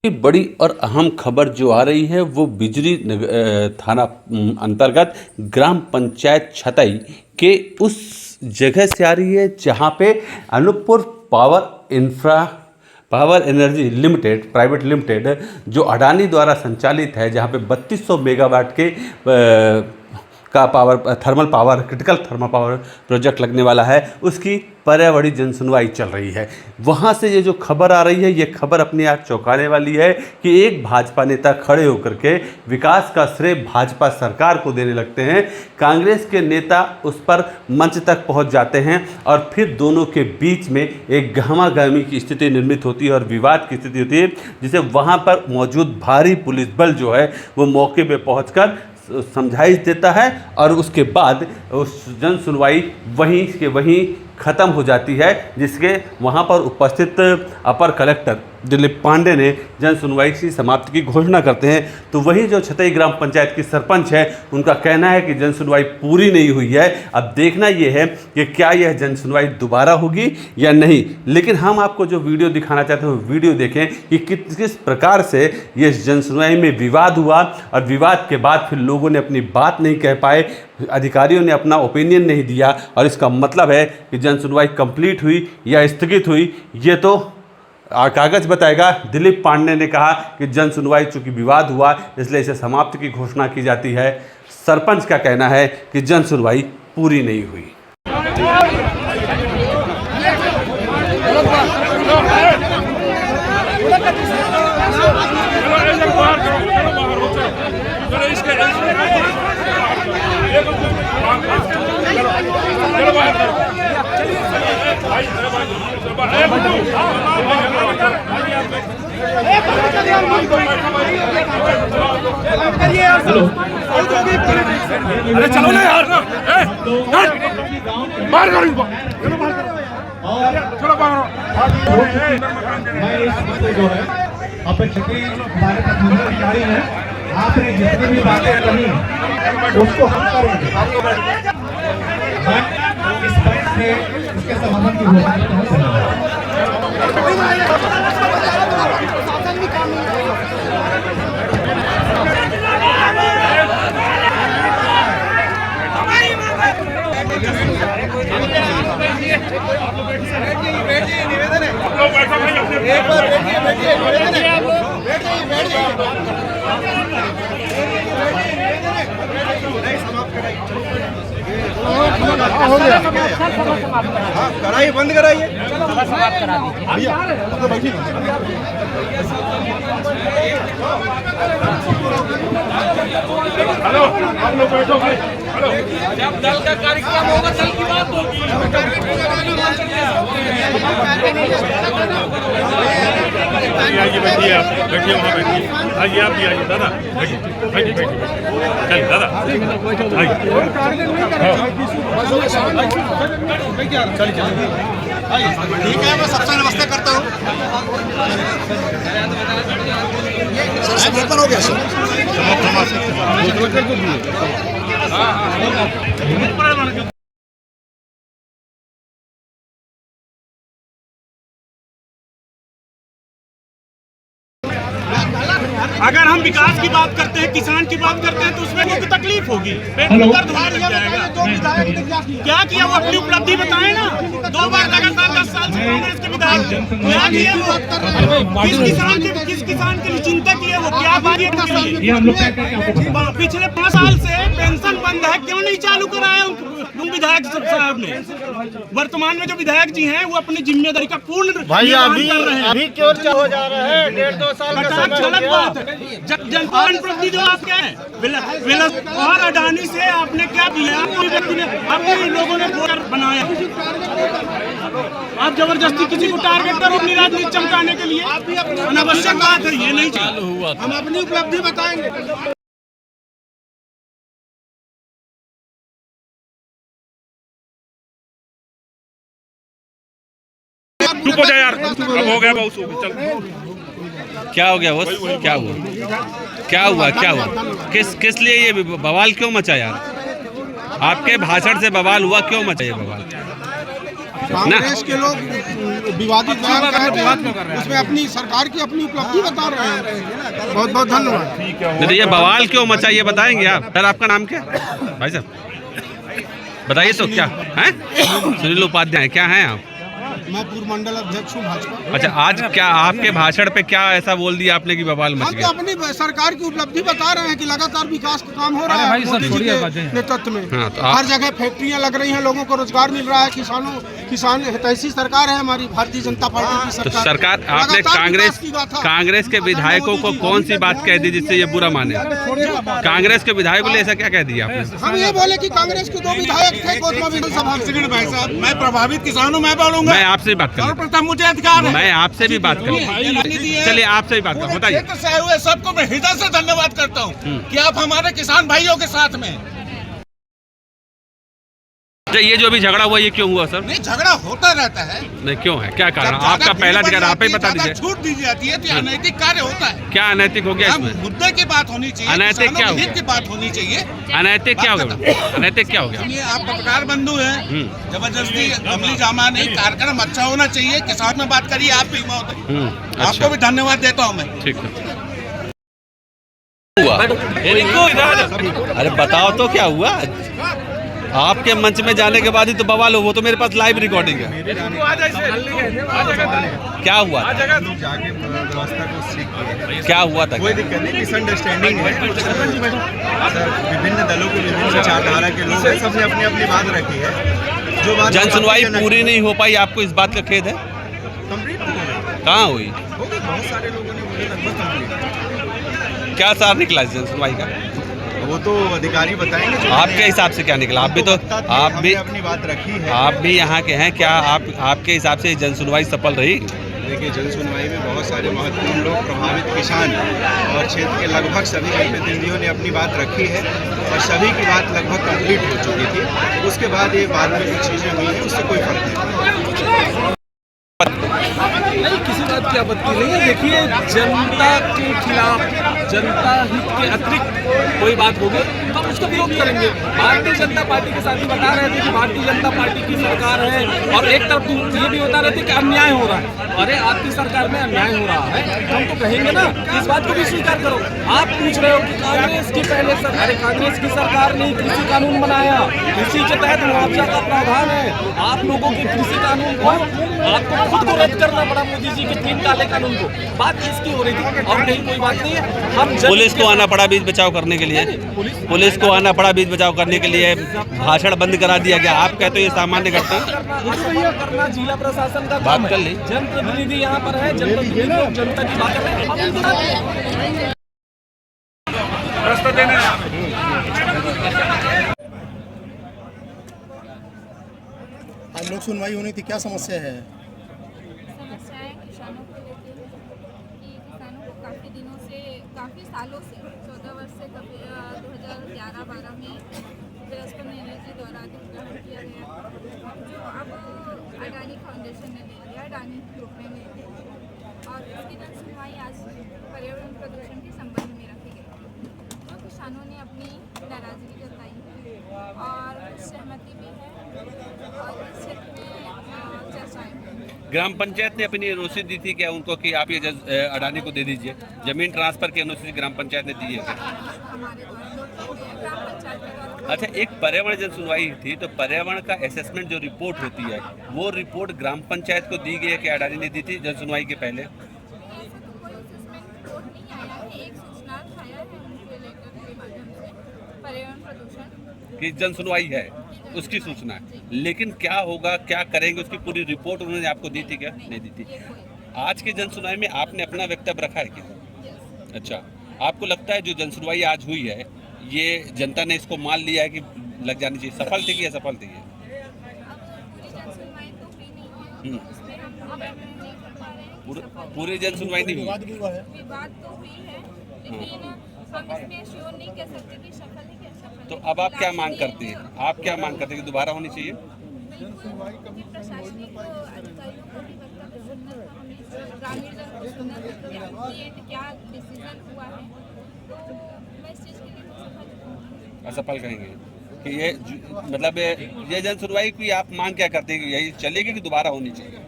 बड़ी और अहम खबर जो आ रही है वो बिजली थाना अंतर्गत ग्राम पंचायत छतई के उस जगह से आ रही है जहां पे Anuppur power energy limited private limited जो अडानी द्वारा संचालित है, जहां पे 3200 मेगावाट के क्रिटिकल थर्मल पावर प्रोजेक्ट लगने वाला है, उसकी पर्यावरणीय जन सुनवाई चल रही है। वहाँ से ये जो खबर आ रही है, ये खबर अपने आप चौंकाने वाली है कि एक भाजपा नेता खड़े होकर के विकास का श्रेय भाजपा सरकार को देने लगते हैं। कांग्रेस के नेता उस पर मंच तक पहुँच जाते हैं और फिर दोनों के बीच में एक गहमागहमी की स्थिति निर्मित होती है और विवाद की स्थिति होती है, जिसे वहाँ पर मौजूद भारी पुलिस बल जो है वो मौके पर पहुँचकर समझाइश देता है और उसके बाद उस जन सुनवाई वहीं के वहीं ख़त्म हो जाती है, जिसके वहाँ पर उपस्थित अपर कलेक्टर दिलीप पांडे ने जन सुनवाई की समाप्ति की घोषणा करते हैं। तो वही जो छतई ग्राम पंचायत की सरपंच है, उनका कहना है कि जन सुनवाई पूरी नहीं हुई है। अब देखना यह है कि क्या यह जन सुनवाई दोबारा होगी या नहीं। लेकिन हम आपको जो वीडियो दिखाना चाहते हैं वो वीडियो देखें कि किस प्रकार से ये जन सुनवाई में विवाद हुआ और विवाद के बाद फिर लोगों ने अपनी बात नहीं कह पाए, अधिकारियों ने अपना ओपिनियन नहीं दिया और इसका मतलब है कि जन सुनवाई कंप्लीट हुई या स्थगित हुई, ये तो कागज बताएगा। दिलीप पांडे ने कहा कि जन सुनवाई चूंकि विवाद हुआ इसलिए इसे समाप्त की घोषणा की जाती है। सरपंच का कहना है कि जन सुनवाई पूरी नहीं हुई। अरे चलो ना यार, बाहर करो इनको, चलो बाहर। मैं इस मुद्दे जो है अपेक्षित हमारे अधिकारी हैं, आपने जितनी भी बातें कही उसको हम करेंगे। इस बात से इसके समाधान की घोषणा हो गया, कराइए, बंद कराइए, समाप्त करा दीजिए भैया। हेलो, आप लोग बैठो भाई। हेलो, जब दल का कार्यक्रम होगा दल की बात होगी। आइए, बैठिए, आप बैठिए, वहाँ बैठिए। आइए, आप भी आइए दादा, बैठिए, चलिए दादा, चलिए, ठीक है। मैं सबसे नमस्ते करता हूँ। समापन हो गया सर। अगर हम विकास की बात करते हैं, किसान की बात करते हैं, तो उसमें कोई तकलीफ होगी, पेट में दर्द होने लग जाएगा। क्या किया वो अपनी उपलब्धि बताए ना। 2 बार लगातार 10 साल से कांग्रेस के विधायक क्या किया वो, किस किसान के लिए चिंता की है वो, क्या बात पिछले 5 साल से पेंशन बंद है, क्यों नहीं चालू कराया उन विधायक साहब ने। वर्तमान में जो विधायक जी हैं वो अपनी जिम्मेदारी का पूर्ण भाई अभी क्यों हो जा रहा है। 1.5-2 साल का गलत बात है। जनपालन प्रति जो आप क्या है और अडानी से आपने क्या किया, अपने लोगों ने वोटर बनाया। आप जबरदस्ती किसी को टारगेट करो अपनी राजनीति चमकाने के लिए, अनावश्यक बात है, ये नहीं चालू हुआ। हम अपनी उपलब्धि बताएंगे। चुप हो जा यार, अब हो गया बहुत, चल। क्या हो गया बॉस? क्या हुआ? क्या हुआ? किस लिए ये बवाल क्यों मचा यार? आपके भाषण से बवाल हुआ, क्यों मचा ये बवाल? कांग्रेस के लोग विवादित बयान कर रहे हैं, उसमें अपनी सरकार की अपनी उपलब्धि बता रहे हैं। बहुत बहुत धन्यवाद। ये बवाल क्यों मचा ये बताएंगे आप? सर आपका नाम क्या भाई साहब बताइए तो क्या है? सुनील उपाध्याय, क्या हैं आप? मैं पूर्व मंडल अध्यक्ष हूँ भाजपा। अच्छा, आज क्या आपके भाषण पे क्या ऐसा बोल दिया आपने कि बवाल मच हम तो गया? अपनी सरकार की उपलब्धि बता रहे हैं कि लगातार विकास का काम हो रहा है मोदी जी के नेतृत्व में। हाँ, तो हर जगह फैक्ट्रियां लग रही हैं, लोगों को रोजगार मिल रहा है, किसान हितैषी सरकार है हमारी भारतीय जनता पार्टी की तो सरकार। सरकार आपने कांग्रेस के विधायकों को कौन सी बात कह दी जिससे ये बुरा माने? कांग्रेस के विधायकों ने ऐसा क्या कह दिया आपने? हम ये बोले कि कांग्रेस के 2 विधायक थे कोतमा विधानसभा से। भाई साहब, मैं प्रभावित किसान हूँ, मैं बोलूंगा। मैं आपसे बात कर सर्वप्रथम मुझे अधिकार है। मैं आपसे भी बात करूँ। चलिए आपसे भी बात करूँ, बताइए। क्षेत्र से आए हुए सबको मैं हृदय से धन्यवाद करता हूँ कि आप हमारे किसान भाइयों के साथ में। तो ये जो भी झगड़ा हुआ ये क्यों हुआ सर? नहीं, झगड़ा होता रहता है। नहीं, क्यों है? क्या कारण? आपका पहला अधिकार आप ही बता दीजिए। छूट दी जाती है तो अनैतिक कार्य होता है। क्या अनैतिक हो गया इसमें? मुद्दे की बात होनी चाहिए, अनैतिक क्या हो गया? हित की बात होनी चाहिए। अनैतिक क्या हो गया? अनैतिक क्या हो गया? ये आप पत्रकार बंधु हैं, जबरदस्ती अमली जामा नहीं, कार्यक्रम अच्छा होना चाहिए। किसान में बात करिए आप भी महोदय, अच्छा, आपको भी धन्यवाद देता हूँ मैं। ठीक है। हुआ अरे बताओ तो क्या हुआ? आपके मंच में जाने के बाद ही तो बवाल हो। वो तो मेरे पास लाइव रिकॉर्डिंग है। क्या हुआ था? क्या हुआ था? कोई दिक्कत नहीं, मिसअंडरस्टैंडिंग है। सर, विभिन्न दलों के विभिन्न विचारधारा के लोग हैं, सबने अपनी अपनी बात रखी है। जो बात जन सुनवाई पूरी नहीं हो पाई, आपको इस बात का खेद है? कंप्लीट कहाँ हुई? बहुत सारे लोगों ने मुझे लगभग कंप्लीट। क्या सार निकला जन सुनवाई का? वो तो अधिकारी बताएंगे। जो आपके हिसाब से क्या निकला? आप भी तो आप भी अपनी बात रखी है। आप भी यहाँ के हैं, क्या आपके हिसाब से जन सुनवाई सफल रही? देखिए, जन सुनवाई में बहुत सारे महत्वपूर्ण लोग, प्रभावित किसान और क्षेत्र के लगभग सभी जनप्रतिनिधियों ने अपनी बात रखी है और सभी की बात लगभग कंप्लीट हो चुकी थी। उसके बाद ये बाद में कुछ चीज़ें हुई हैं, उससे कोई फर्क नहीं। नहीं, किसी बात की आपत्ति नहीं है। देखिए, जनता के खिलाफ, जनता हित के अतिरिक्त कोई बात होगी तो हम उसका विरोध करेंगे। भारतीय जनता पार्टी के साथी बता रहे थे कि भारतीय जनता पार्टी की सरकार है और एक तरफ ये भी बता रहे थे कि अन्याय हो रहा है। अरे आपकी सरकार में अन्याय हो रहा है, हम तो कहेंगे ना, इस बात को भी स्वीकार करो। आप पूछ रहे हो कि कांग्रेस की पहले अरे कांग्रेस की सरकार ने कृषि कानून बनाया, कृषि के तहत मुआवजा का प्रावधान है। आप लोगों के कृषि कानून को आपको खुद को रद्द करना पड़ा, मोदी जी के 3 काले कानून को। बात इसकी हो रही थी और कहीं कोई बात नहीं है। हम पुलिस को आना पड़ा बीच बचाव करने के लिए। पुलिस को आना पड़ा बीच बचाव करने के लिए, भाषण बंद करा दिया गया। आप कहते हो ये सामान्य घटना? करना जिला प्रशासन का बात कर ली। जनप्रतिनिधि यहाँ पर है, जनप्रतिनिधि लोग जनता की बात कर रहे हैं। आज लोक सुनवाई होनी थी, क्या समस्या है? समस्याएं किसानों को लेकर है कि किसानों को काफ़ी दिनों से, काफ़ी सालों से, 14 वर्ष से 2011-12 में वेस्टर्न एनर्जी द्वारा अधिग्रहण किया गया, जो अब अडानी फाउंडेशन ने ले लिया, अडानी ग्रुप ने ले लिया। और इसकी जन सुनवाई आज पर्यावरण प्रदूषण के संबंध में रखी गई, तो किसानों ने अपनी नाराजगी जताई और सहमति भी है और इस क्षेत्र में चर्चाएं। ग्राम पंचायत ने अपनी एनओसी दी थी क्या उनको कि आप ये अडानी को दे दीजिए? जमीन ट्रांसफर की एनओसी ग्राम पंचायत ने दी है क्या? हमारे द्वारा ग्राम पंचायत के द्वारा। अच्छा, एक पर्यावरण जन सुनवाई थी तो पर्यावरण का असेसमेंट जो रिपोर्ट होती है वो रिपोर्ट ग्राम पंचायत को दी गई है कि अडानी ने दी थी जन सुनवाई के पहले? ऐसा तो कोई असेसमेंट रिपोर्ट नहीं आया है, एक सूचना आया है उनके लेकर के माध्यम से पर्यावरण प्रदूषण की जन सुनवाई है उसकी सूचना है, लेकिन क्या होगा, क्या करेंगे, उसकी पूरी रिपोर्ट उन्होंने आपको दी थी क्या? नहीं दी थी। आज की जन सुनवाई में आपने अपना वक्तव्य रखा है क्या? अच्छा, आपको लगता है जो जन सुनवाई आज हुई है ये जनता ने इसको मान लिया है कि लग जानी चाहिए, सफल थी कि असफल थी? पूरी जन सुनवाई नहीं हुई, विवाद तो हुई है, लेकिन हम इसमें श्योर नहीं कह सकते कि सफल है कि असफल। तो अब आप क्या मांग करते हैं? आप क्या मांग करते हैं कि दोबारा होनी चाहिए? बिल्कुल, प्रशासनिक अधिकारियों को भी वक्तव्य सुनना था, हमें ग्रामीण जन को सुनना था कि क्या डिसीजन हुआ है, तो मैं इस चीज़ के लिए सफल हूँ। असफल कहेंगे? कि ये मतलब ये जन सुनवाई की आप मांग क्या करते हैं कि यही चलेगी कि दोबारा होनी चाहिए?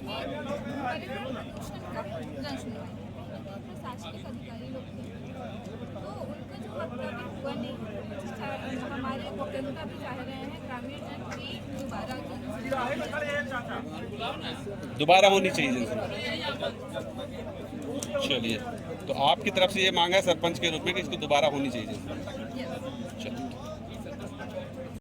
पर्यावरण प्रदूषण का जन सुनवाई प्रशासनिक अधिकारी लोग थे, तो उनका जो वक्तव्य हुआ नहीं, हमारे गोपेंद्र भी चाह रहे हैं ग्रामीण जन की दोबारा होनी चाहिए जन सुनवाई। चलिए, तो आपकी तरफ से ये मांग है सरपंच के रूप में कि इसको दोबारा होनी चाहिए जन सुनवाई।